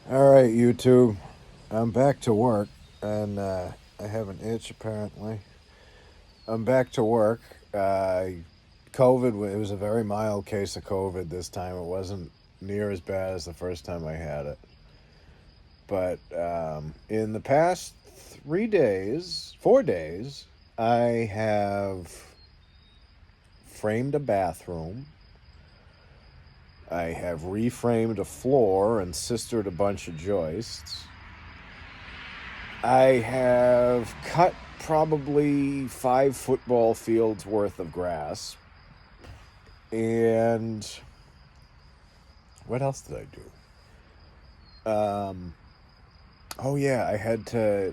All right, YouTube. I'm back to work, and I have an itch apparently. I'm back to work. COVID. It was a very mild case of COVID this time. It wasn't near as bad as the first time I had it. But in the past 3 days, 4 days, I have framed a bathroom. I have reframed a floor and sistered a bunch of joists. I have cut probably 5 football fields worth of grass. And what else did I do? Oh yeah, I had to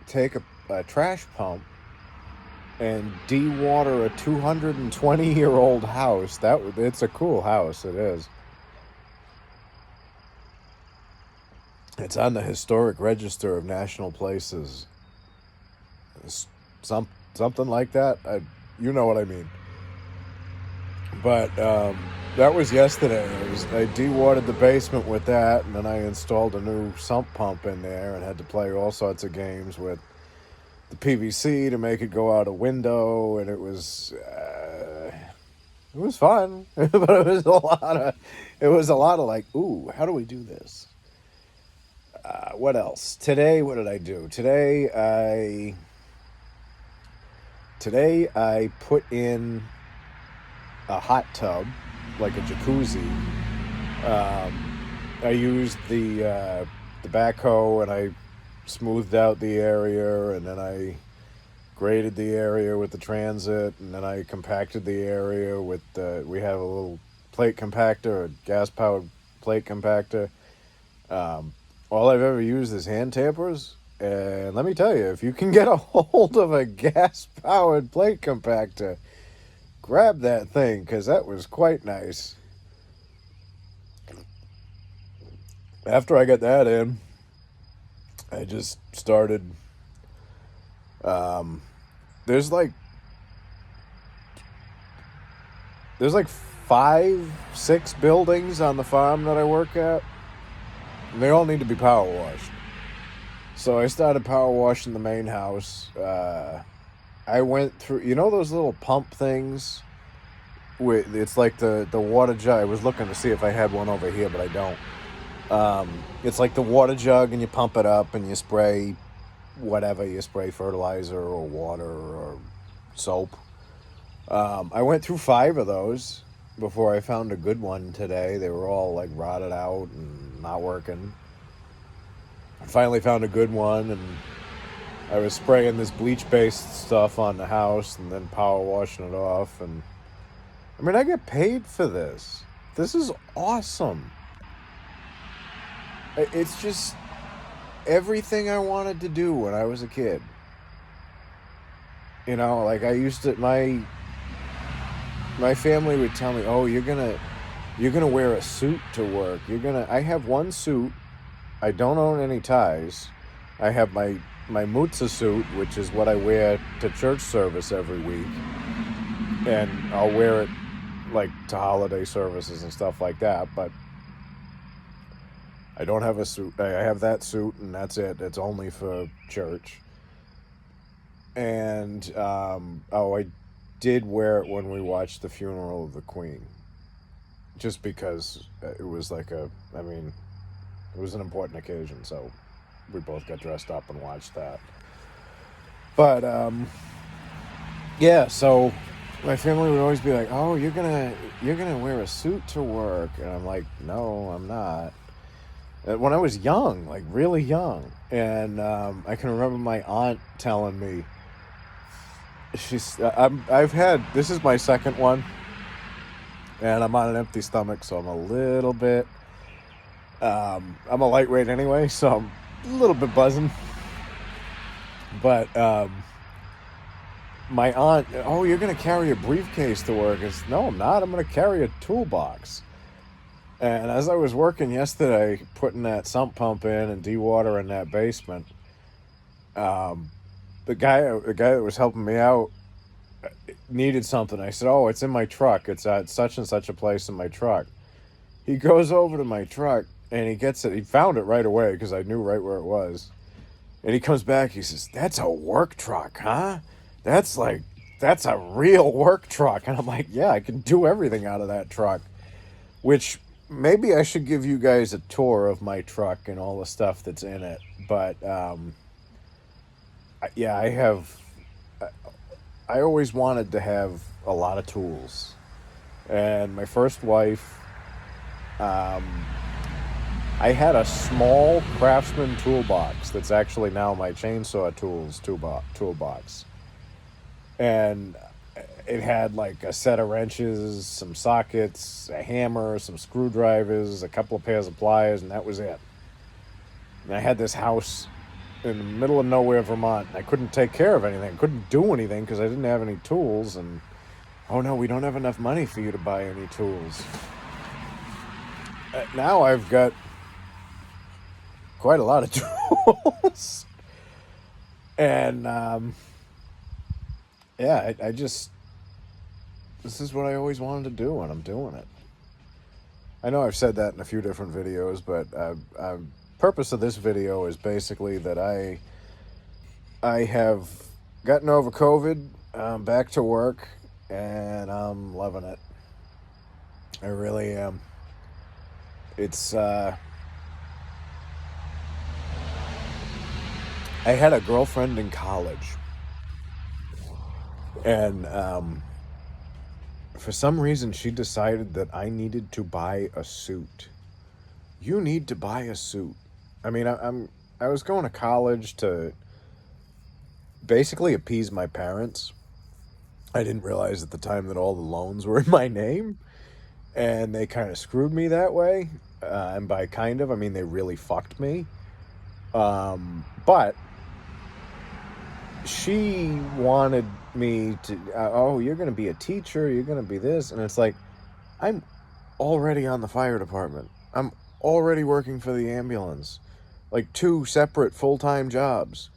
take a trash pump and de-water a 220-year-old house. It's a cool house. It is. It's on the historic register of national places. Some something like that. You know what I mean. But that was yesterday. I de-watered the basement with that, and then I installed a new sump pump in there, and had to play all sorts of games with the PVC to make it go out a window, and it was fun, but it was a lot of like, ooh, how do we do this? What else? Today, what did I do? Today I put in a hot tub, like a jacuzzi. I used the backhoe, and I smoothed out the area, and then I graded the area with the transit, and then I compacted the area with we have a little plate compactor, a gas powered plate compactor. All I've ever used is hand tampers, and let me tell you, if you can get a hold of a gas powered plate compactor, grab that thing, because that was quite nice. After I got that in, I just started. Um, there's like there's like 5, 6 buildings on the farm that I work at, and they all need to be power washed. So I started power washing the main house. I went through, those little pump things. It's like the water jug. I was looking to see if I had one over here, but I don't. It's like the water jug, and you pump it up, and you spray whatever. You spray fertilizer or water or soap. I went through 5 of those before I found a good one today. They were all like rotted out and not working. I finally found a good one, and I was spraying this bleach-based stuff on the house and then power washing it off. And I mean, I get paid for this. This is awesome. It's just everything I wanted to do when I was a kid. Like I used to, my family would tell me, "Oh, you're gonna wear a suit to work. I have one suit. I don't own any ties. I have my Mutza suit, which is what I wear to church service every week, and I'll wear it like to holiday services and stuff like that. But I don't have a suit. I have that suit, and that's it. It's only for church. And I did wear it when we watched the funeral of the Queen, just because it was it was an important occasion, so we both got dressed up and watched that. But yeah, so my family would always be like, "Oh, you're gonna wear a suit to work," and I'm like, "No, I'm not." When I was young, like really young, and I can remember my aunt telling me, I've had, this is my second one, and I'm on an empty stomach, so I'm a little bit. I'm a lightweight anyway, so I'm a little bit buzzing. But my aunt, "Oh, you're gonna carry a briefcase to work?" No, I'm not. I'm gonna carry a toolbox. And as I was working yesterday, putting that sump pump in and dewatering that basement, um, the guy that was helping me out needed something. I said, "Oh, it's in my truck. It's at such and such a place in my truck." He goes over to my truck, and he gets it. He found it right away because I knew right where it was. And he comes back. He says, "That's a work truck, huh? That's like that's a real work truck." And I'm like, "Yeah, I can do everything out of that truck." Which maybe I should give you guys a tour of my truck and all the stuff that's in it. But yeah, I have. I always wanted to have a lot of tools, and my first wife, um, I had a small Craftsman toolbox that's actually now my chainsaw toolbox, and it had like a set of wrenches, some sockets, a hammer, some screwdrivers, a couple of pairs of pliers, and that was it. And I had this house in the middle of nowhere, Vermont, and I couldn't take care of anything. I couldn't do anything because I didn't have any tools. And oh no, we don't have enough money for you to buy any tools. Now I've got quite a lot of tools, and yeah, I just this is what I always wanted to do, and I'm doing it. I know I've said that in a few different videos, but purpose of this video is basically that I have gotten over COVID, back to work, and I'm loving it. I really am. It's I had a girlfriend in college, and for some reason she decided that I needed to buy a suit. You need to buy a suit. I mean, I was going to college to basically appease my parents. I didn't realize at the time that all the loans were in my name, and they kind of screwed me that way. And by kind of, I mean they really fucked me. But she wanted me to, oh, you're going to be a teacher, you're going to be this. And it's like, I'm already on the fire department. I'm already working for the ambulance. Like 2 separate full-time jobs.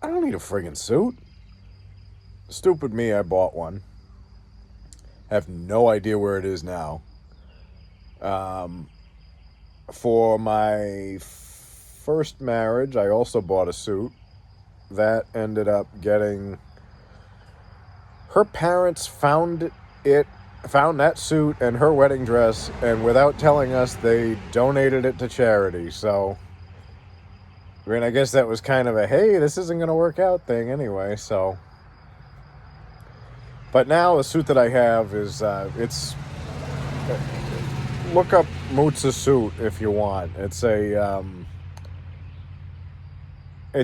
I don't need a friggin' suit. Stupid me, I bought one. Have no idea where it is now. For my first marriage, I also bought a suit. That ended up getting... Her parents found that suit and her wedding dress, and without telling us, they donated it to charity. So, I mean, I guess that was kind of a, hey, this isn't going to work out thing anyway, so. But now the suit that I have is, look up Moots' suit if you want. It's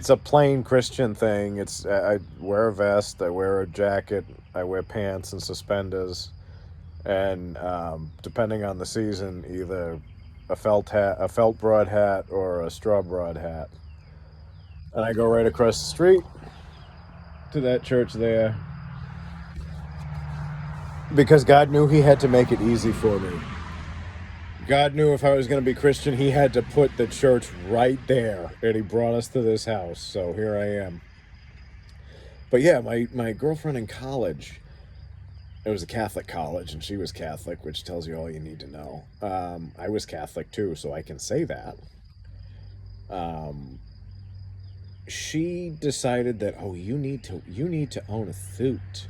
a plain Christian thing. I wear a vest, I wear a jacket, I wear pants and suspenders. And depending on the season, either a felt broad hat, or a straw broad hat. And I go right across the street to that church there, because God knew he had to make it easy for me. God knew if I was going to be Christian, he had to put the church right there, and he brought us to this house, so here I am. But yeah, my girlfriend in college, it was a Catholic college, and she was Catholic, which tells you all you need to know. I was Catholic too, so I can say that. She decided that, oh, you need to own a suit,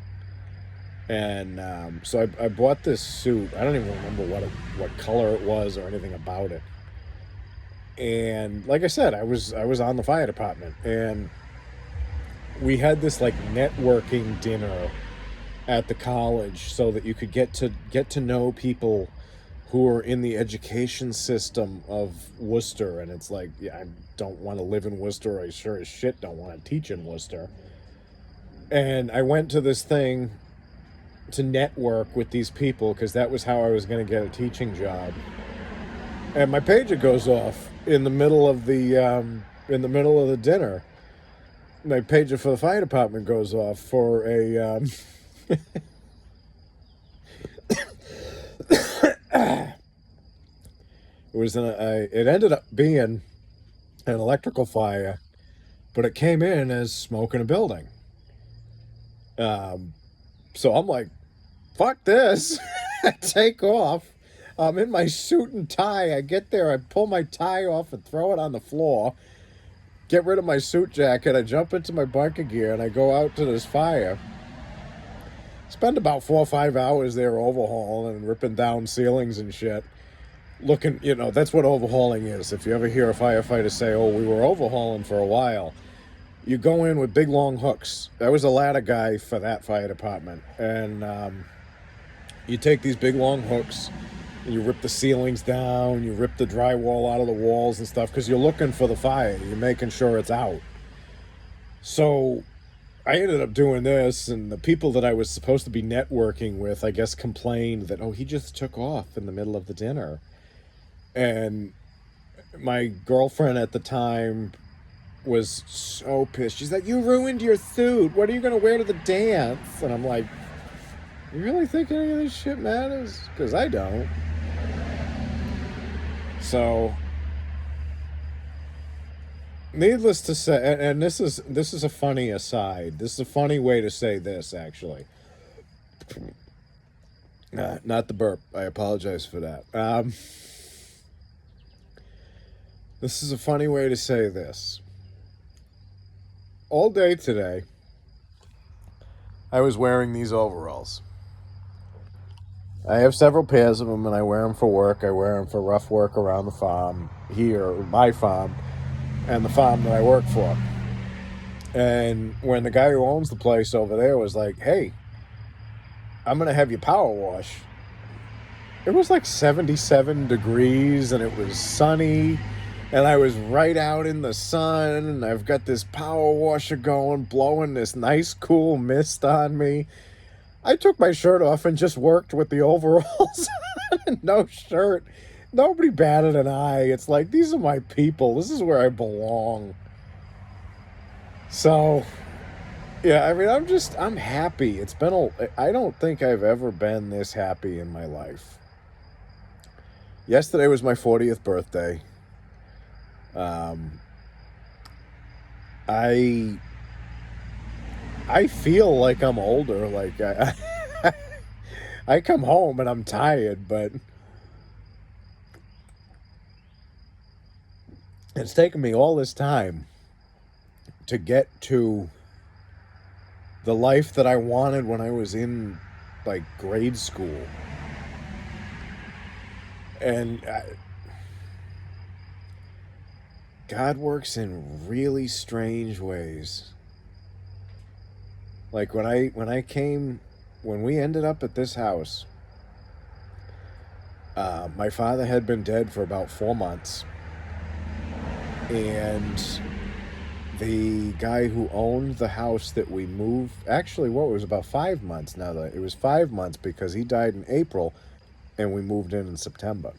and so I bought this suit. I don't even remember what color it was or anything about it. And like I said, I was on the fire department, and we had this like networking dinner at the college so that you could get to know people who are in the education system of Worcester. And it's like, yeah, I don't want to live in Worcester. I sure as shit don't want to teach in Worcester. And I went to this thing to network with these people because that was how I was going to get a teaching job. And my pager goes off in the middle of the dinner. My pager for the fire department goes off for a it ended up being an electrical fire, but it came in as smoke in a building. So I'm like, fuck this. Take off. I'm in my suit and tie. I get there, I pull my tie off and throw it on the floor, get rid of my suit jacket, I jump into my biker gear, and I go out to this fire. Spend about 4 or 5 hours there overhauling and ripping down ceilings and shit. Looking, that's what overhauling is. If you ever hear a firefighter say, oh, we were overhauling for a while, you go in with big long hooks. I was a ladder guy for that fire department. And you take these big long hooks, and you rip the ceilings down, you rip the drywall out of the walls and stuff, because you're looking for the fire. You're making sure it's out. So I ended up doing this, and the people that I was supposed to be networking with, I guess, complained that, oh, he just took off in the middle of the dinner. And my girlfriend at the time was so pissed. She's like, you ruined your suit. What are you going to wear to the dance? And I'm like, you really think any of this shit matters? Because I don't. So, needless to say, and this is a funny aside. This is a funny way to say this, actually. Not the burp. I apologize for that. This is a funny way to say this. All day today, I was wearing these overalls. I have several pairs of them, and I wear them for work. I wear them for rough work around the farm here, my farm, and the farm that I work for. And when the guy who owns the place over there was like, hey, I'm going to have you power wash. It was like 77 degrees, and it was sunny. And I was right out in the sun, and I've got this power washer going, blowing this nice, cool mist on me. I took my shirt off and just worked with the overalls on. No shirt. Nobody batted an eye. It's like, these are my people. This is where I belong. So, yeah, I mean, I'm happy. I don't think I've ever been this happy in my life. Yesterday was my 40th birthday. I feel like I'm older. Like I come home and I'm tired, but it's taken me all this time to get to the life that I wanted when I was in like grade school. And God works in really strange ways. Like when we ended up at this house, my father had been dead for about 4 months. And the guy who owned the house that we moved, actually, what was about 5 months now. It was 5 months because he died in April and we moved in September.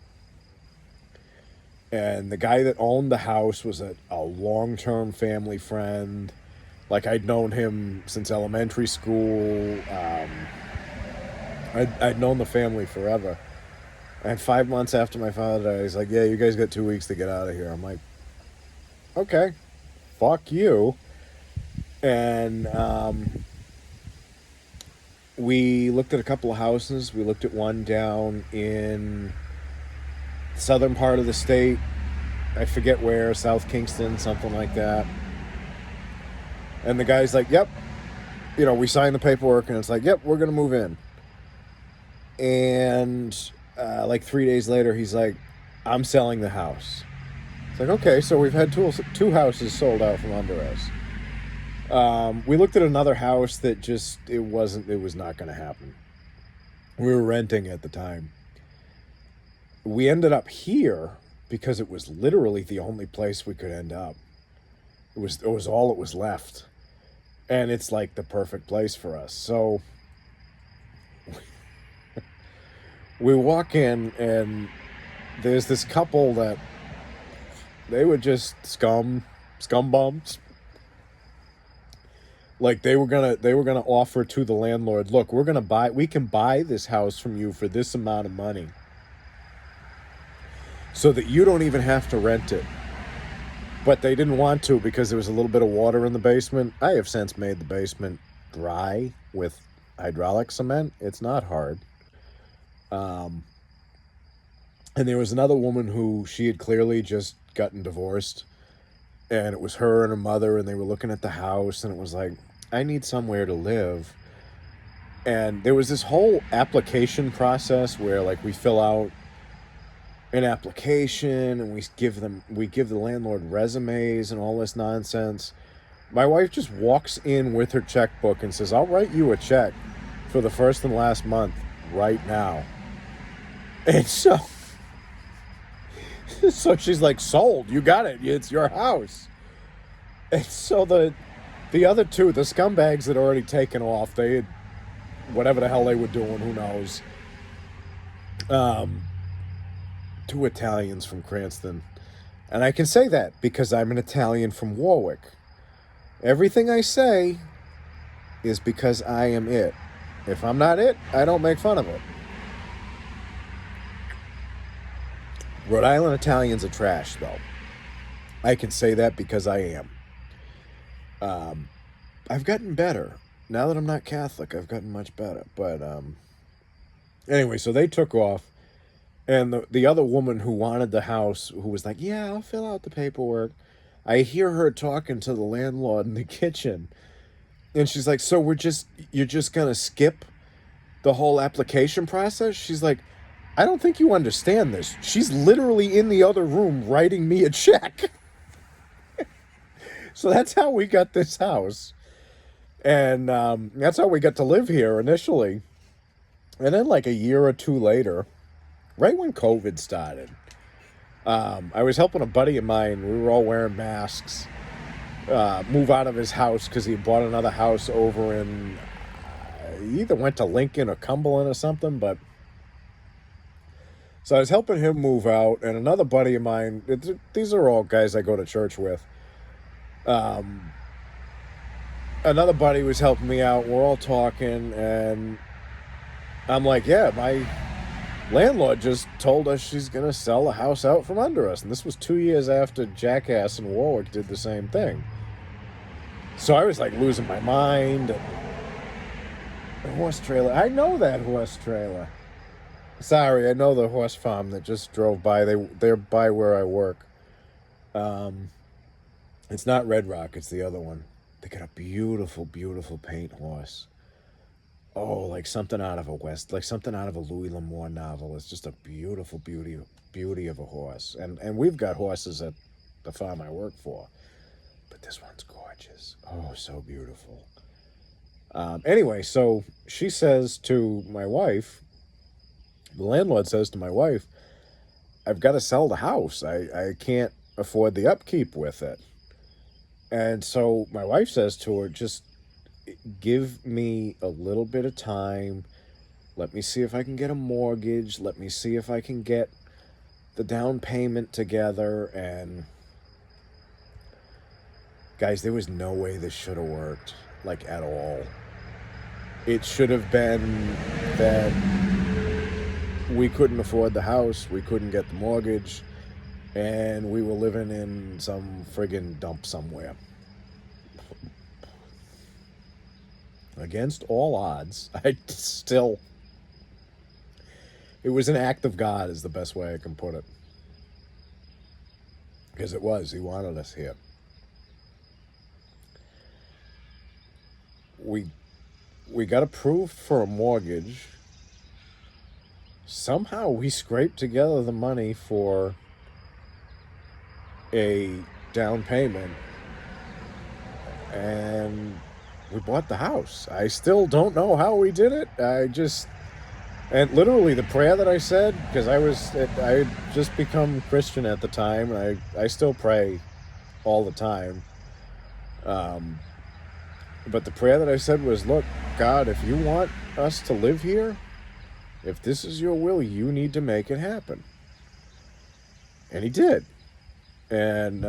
And the guy that owned the house was a long-term family friend. Like, I'd known him since elementary school. I'd known the family forever. And 5 months after my father died, he's like, yeah, you guys got 2 weeks to get out of here. I'm like, okay, fuck you. And we looked at a couple of houses. We looked at one down in the southern part of the state. I forget where, South Kingston, something like that. And the guy's like, yep. We signed the paperwork, and it's like, yep, we're going to move in. And like 3 days later, he's like, I'm selling the house. It's like, okay, so we've had two houses sold out from under us. We looked at another house that it was not going to happen. We were renting at the time. We ended up here because it was literally the only place we could end up. It was all that was left. And it's like the perfect place for us. So we walk in, and there's this couple that they were just scum bums. Like they were gonna offer to the landlord, look, we can buy this house from you for this amount of money, so that you don't even have to rent it. But they didn't want to because there was a little bit of water in the basement. I have since made the basement dry with hydraulic cement. It's not hard. And there was another woman who she had clearly just gotten divorced, and it was her and her mother, and they were looking at the house, and it was like, I need somewhere to live. And there was this whole application process where like we fill out an application and we give the landlord resumes and all this nonsense. My wife just walks in with her checkbook and says, I'll write you a check for the first and last month right now. And so she's like, sold, you got it, it's your house. And so the other two, the scumbags that already taken off, they had whatever the hell they were doing, who knows. Two Italians from Cranston. And I can say that because I'm an Italian from Warwick. Everything I say is because I am it. If I'm not it, I don't make fun of it. Rhode Island Italians are trash, though. I can say that because I am. I've gotten better. Now that I'm not Catholic, I've gotten much better. But anyway, so they took off. And the other woman who wanted the house, who was like, yeah, I'll fill out the paperwork. I hear her talking to the landlord in the kitchen. And she's like, so you're just going to skip the whole application process? She's like, I don't think you understand this. She's literally in the other room writing me a check. So that's how we got this house. And that's how we got to live here initially. And then like a year or two later, right when COVID started, I was helping a buddy of mine. We were all wearing masks. Move out of his house because he bought another house over in he either went to Lincoln or Cumberland or something. But so I was helping him move out, and another buddy of mine. These are all guys I go to church with. Another buddy was helping me out. We're all talking, and I'm like, yeah, my landlord just told us she's going to sell the house out from under us. And this was 2 years after Jackass and Warwick did the same thing. So I was like losing my mind. The horse trailer. I know that horse trailer. Sorry, I know the horse farm that just drove by. They're by where I work. It's not Red Rock. It's the other one. They got a beautiful, beautiful paint horse. Oh, like something out of a Louis L'Amour novel. It's just a beautiful beauty of a horse. And we've got horses at the farm I work for. But this one's gorgeous. Oh, so beautiful. Anyway, so she says to my wife, the landlord says to my wife, I've got to sell the house. I can't afford the upkeep with it. And so my wife says to her, just give me a little bit of time. Let me see if I can get a mortgage. Let me see if I can get the down payment together. And guys, there was no way this should have worked, like at all. It should have been that we couldn't afford the house, we couldn't get the mortgage, and we were living in some friggin' dump somewhere. Against all odds, it was an act of God is the best way I can put it. Because it was, he wanted us here. We got approved for a mortgage. Somehow we scraped together the money for a down payment, and we bought the house. I still don't know how we did it. And literally the prayer that I said, because I had just become Christian at the time, and I still pray all the time. But the prayer that I said was, look, God, if you want us to live here, if this is your will, you need to make it happen. And he did. And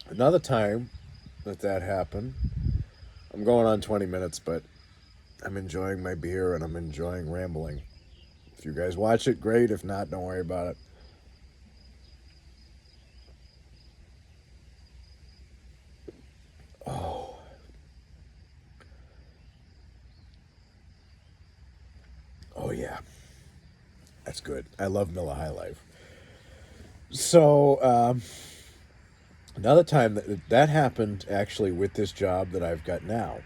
another time that happened, I'm going on 20 minutes, but I'm enjoying my beer and I'm enjoying rambling. If you guys watch it, great. If not, don't worry about it. Oh yeah. That's good. I love Miller High Life. So, another time that happened actually with this job that I've got now.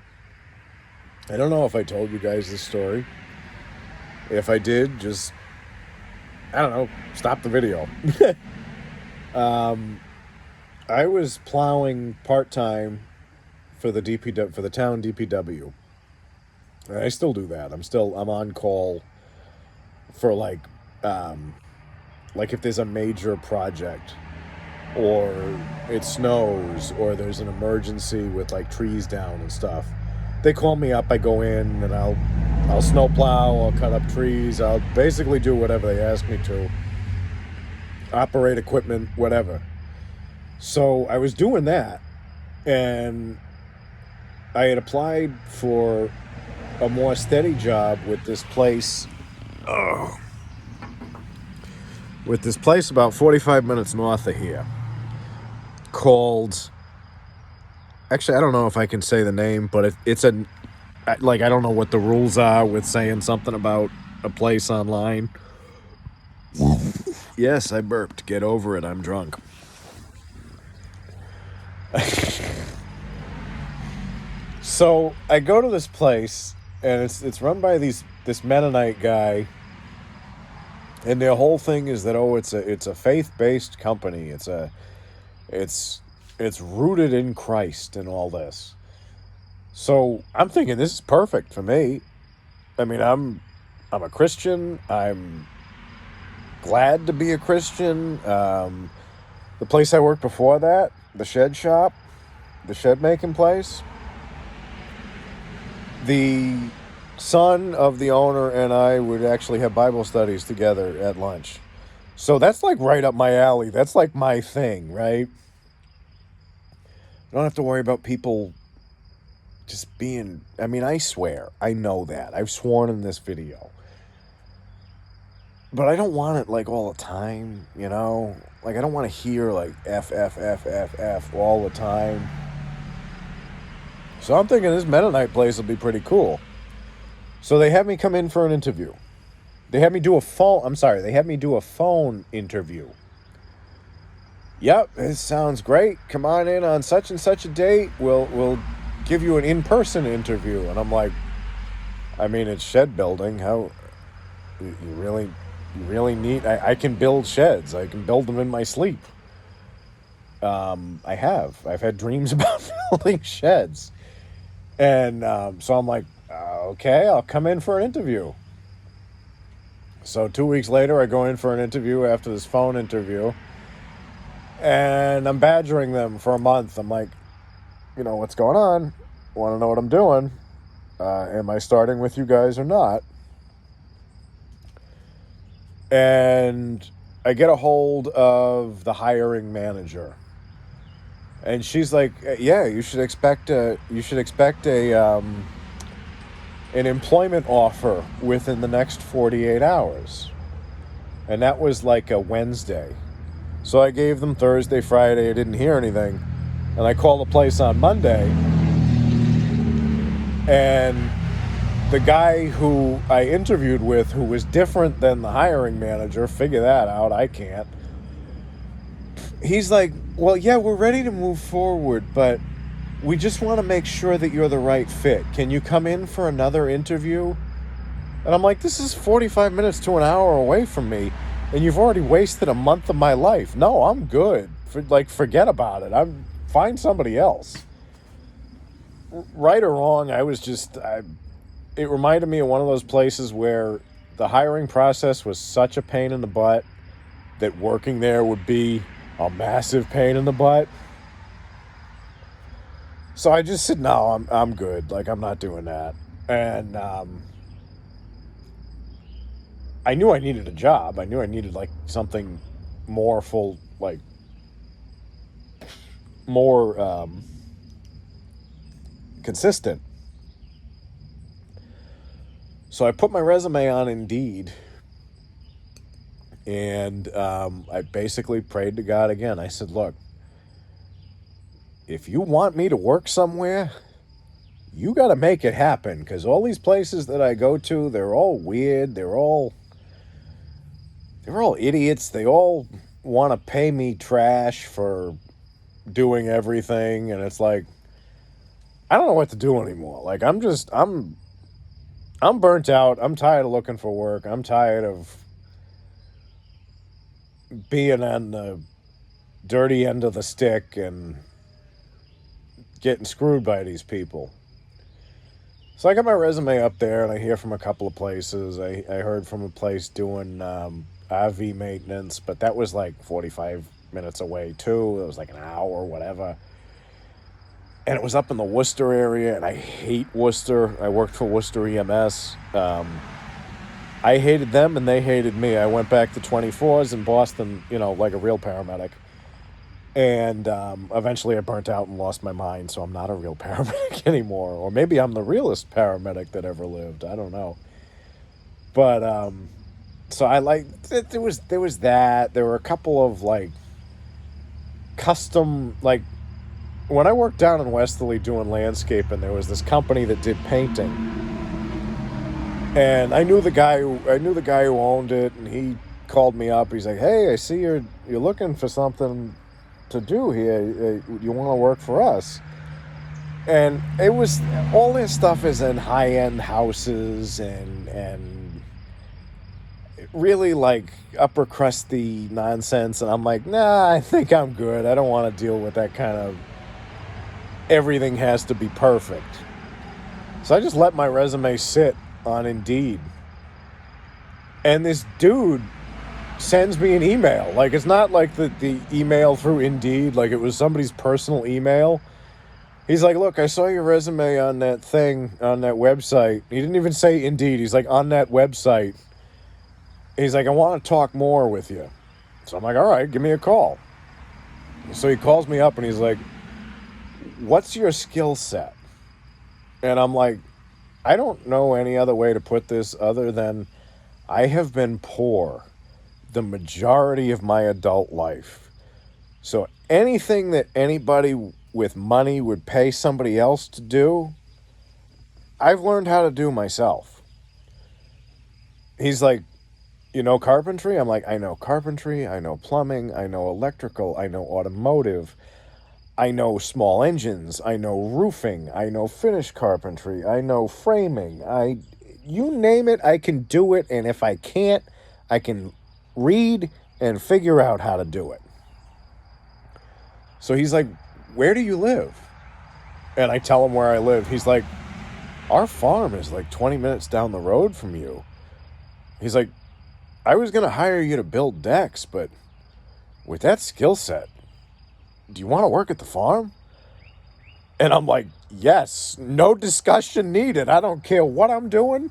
I don't know if I told you guys this story. If I did, just, I don't know, stop the video. I was plowing part-time for the DPW, for the town DPW. And I still do that. I'm on call for like if there's a major project or it snows or there's an emergency with like trees down and stuff. They call me up, I go in and I'll snow plow, I'll cut up trees, I'll basically do whatever they ask me to. Operate equipment, whatever. So I was doing that, and I had applied for a more steady job with this place. With this place about 45 minutes north of here, called. Actually, I don't know if I can say the name, but it's I don't know what the rules are with saying something about a place online. Yes, I burped. Get over it. I'm drunk. So I go to this place, and it's run by this Mennonite guy, and their whole thing is that it's a faith-based company. It's rooted in Christ and all this. So I'm thinking this is perfect for me. I mean, I'm a Christian. I'm glad to be a Christian. The place I worked before that, the shed shop, the shed making place, the son of the owner and I would actually have Bible studies together at lunch. So that's like right up my alley. That's like my thing, right? I don't have to worry about people just being, I mean, I swear, I know that. I've sworn in this video. But I don't want it like all the time, you know? Like I don't want to hear like F, F, F, F, F all the time. So I'm thinking this Mennonite place will be pretty cool. So they had me come in for an interview. They had me do a phone interview. Yep, it sounds great. Come on in on such and such a date. We'll give you an in-person interview. And I'm like, I mean, it's shed building. How you really need, I can build sheds. I can build them in my sleep. I've had dreams about building sheds. And so I'm like, okay, I'll come in for an interview. So 2 weeks later, I go in for an interview after this phone interview. And I'm badgering them for a month. I'm like, you know, what's going on? Want to know what I'm doing? Am I starting with you guys or not? And I get a hold of the hiring manager. And she's like, yeah, you should expect an employment offer within the next 48 hours. And that was like a Wednesday. So I gave them Thursday, Friday. I didn't hear anything. And I called the place on Monday. And the guy who I interviewed with, who was different than the hiring manager, figure that out, I can't. He's like, well, yeah, we're ready to move forward, but we just want to make sure that you're the right fit. Can you come in for another interview? And I'm like, this is 45 minutes to an hour away from me, and you've already wasted a month of my life. No, I'm good. Forget about it. Find somebody else. Right or wrong, it reminded me of one of those places where the hiring process was such a pain in the butt that working there would be a massive pain in the butt. So I just said, no, I'm good. Like, I'm not doing that. And I knew I needed a job. I knew I needed like something more full, like more consistent. So I put my resume on Indeed, and I basically prayed to God again. I said, look, if you want me to work somewhere, you got to make it happen, because all these places that I go to, they're all weird. They're all they're all idiots. They all want to pay me trash for doing everything, and it's like I don't know what to do anymore. Like I'm burnt out. I'm tired of looking for work. I'm tired of being on the dirty end of the stick and getting screwed by these people. So I got my resume up there, and I hear from a couple of places. I heard from a place doing RV maintenance, but that was like 45 minutes away too. It was like an hour or whatever. And it was up in the Worcester area, and I hate Worcester. I worked for Worcester EMS. I hated them, and they hated me. I went back to 24s in Boston, like a real paramedic. And eventually I burnt out and lost my mind, so I'm not a real paramedic anymore. Or maybe I'm the realest paramedic that ever lived. I don't know. But so I there was that. There were a couple of like custom, like when I worked down in Westerly doing landscaping, there was this company that did painting. And I knew the guy who owned it, and he called me up. He's like, "Hey, I see you're looking for something to do here. You want to work for us?" And it was all this stuff is in high-end houses and really like upper crusty nonsense. And I'm like, nah, I think I'm good. I don't want to deal with that kind of everything has to be perfect. So I just let my resume sit on Indeed. And this dude sends me an email. Like, it's not like the email through Indeed, like it was somebody's personal email. He's like, "Look, I saw your resume on that thing, on that website." He didn't even say Indeed. He's like, "On that website." He's like, "I want to talk more with you." So I'm like, "All right, give me a call." So he calls me up and he's like, "What's your skill set?" And I'm like, I don't know any other way to put this other than I have been poor the majority of my adult life. So anything that anybody with money would pay somebody else to do, I've learned how to do myself. He's like, "You know carpentry?" I'm like, "I know carpentry, I know plumbing, I know electrical, I know automotive, I know small engines, I know roofing, I know finish carpentry, I know framing. You name it, I can do it, and if I can't, I can read and figure out how to do it." So he's like, "Where do you live?" And I tell him where I live. He's like, "Our farm is like 20 minutes down the road from you." He's like, "I was going to hire you to build decks, but with that skill set, do you want to work at the farm?" And I'm like, "Yes, no discussion needed. I don't care what I'm doing.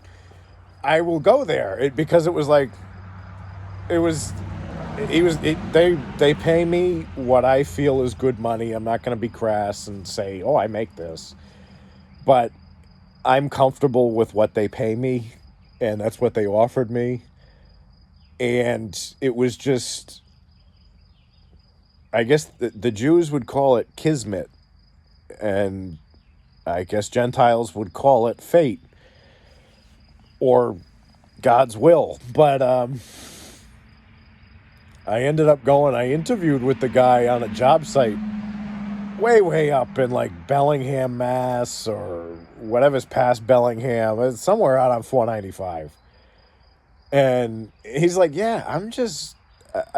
I will go there." Because it was like, they pay me what I feel is good money. I'm not going to be crass and say, "Oh, I make this." But I'm comfortable with what they pay me, and that's what they offered me. And it was just, I guess the Jews would call it kismet, and I guess Gentiles would call it fate or God's will. But I ended up I interviewed with the guy on a job site way up in like Bellingham, Mass, or whatever's past Bellingham. It's somewhere out on 495. And he's like, "Yeah, I'm just,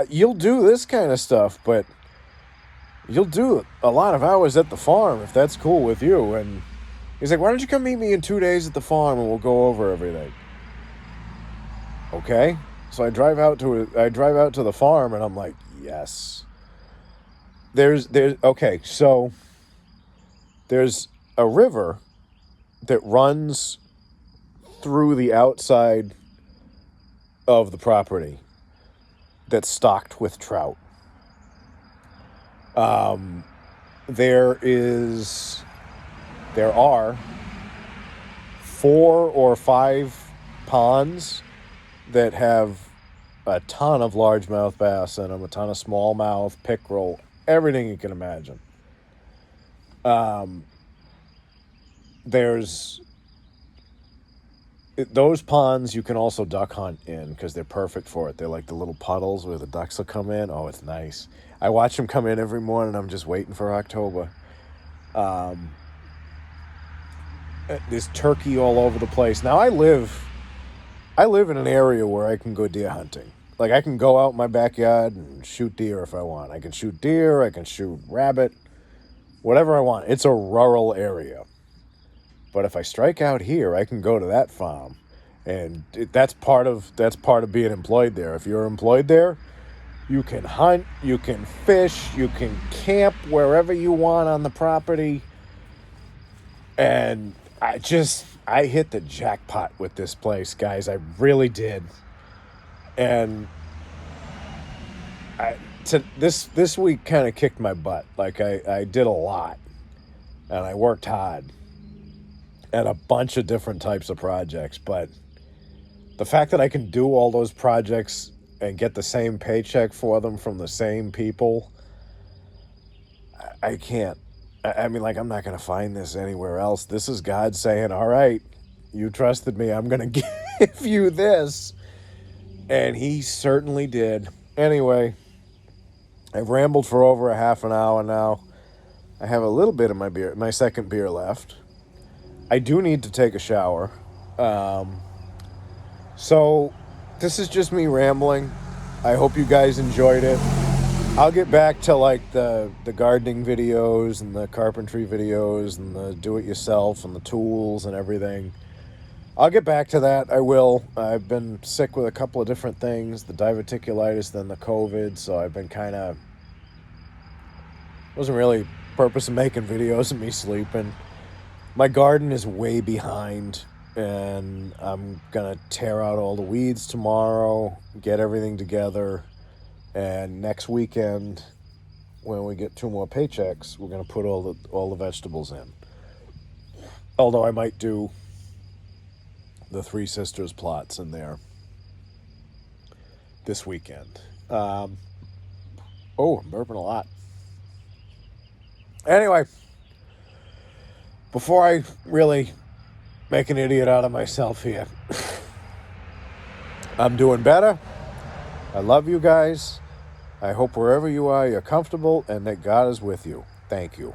you'll do this kind of stuff, but you'll do a lot of hours at the farm if that's cool with you." And he's like, "Why don't you come meet me in 2 days at the farm and we'll go over everything?" Okay. So I drive out to the farm, and I'm like, yes. Okay, so there's a river that runs through the outside of the property that's stocked with trout. There are 4 or 5 ponds that have a ton of largemouth bass in them, a ton of smallmouth, pickerel, everything you can imagine. There's those ponds you can also duck hunt in because they're perfect for it. They're like the little puddles where the ducks will come in. Oh, it's nice. I watch them come in every morning. I'm just waiting for October. There's turkey all over the place. Now I live in an area where I can go deer hunting. Like I can go out in my backyard and shoot deer if I want. I can shoot deer, I can shoot rabbit, whatever I want. It's a rural area. But if I strike out here, I can go to that farm, and that's part of being employed there. If you're employed there, you can hunt, you can fish, you can camp wherever you want on the property. And I hit the jackpot with this place, guys. I really did. And this week kind of kicked my butt. Like I did a lot, and I worked hard at a bunch of different types of projects. But the fact that I can do all those projects and get the same paycheck for them from the same people, I can't. I mean, like, I'm not going to find this anywhere else. This is God saying, all right, you trusted me. I'm going to give you this. And he certainly did. Anyway, I've rambled for over a half an hour now. I have a little bit of my second beer left. I do need to take a shower. So this is just me rambling. I hope you guys enjoyed it. I'll get back to like the gardening videos and the carpentry videos and the do-it-yourself and the tools and everything. I'll get back to that. I will. I've been sick with a couple of different things, the diverticulitis, then the COVID, so I've been kind of... Wasn't really purpose of making videos of me sleeping. My garden is way behind, and I'm going to tear out all the weeds tomorrow, get everything together, and next weekend, when we get 2 more paychecks, we're going to put all the vegetables in. Although I might do the Three Sisters plots in there this weekend. I'm burping a lot. Anyway, before I really make an idiot out of myself here, I'm doing better. I love you guys. I hope wherever you are, you're comfortable and that God is with you. Thank you.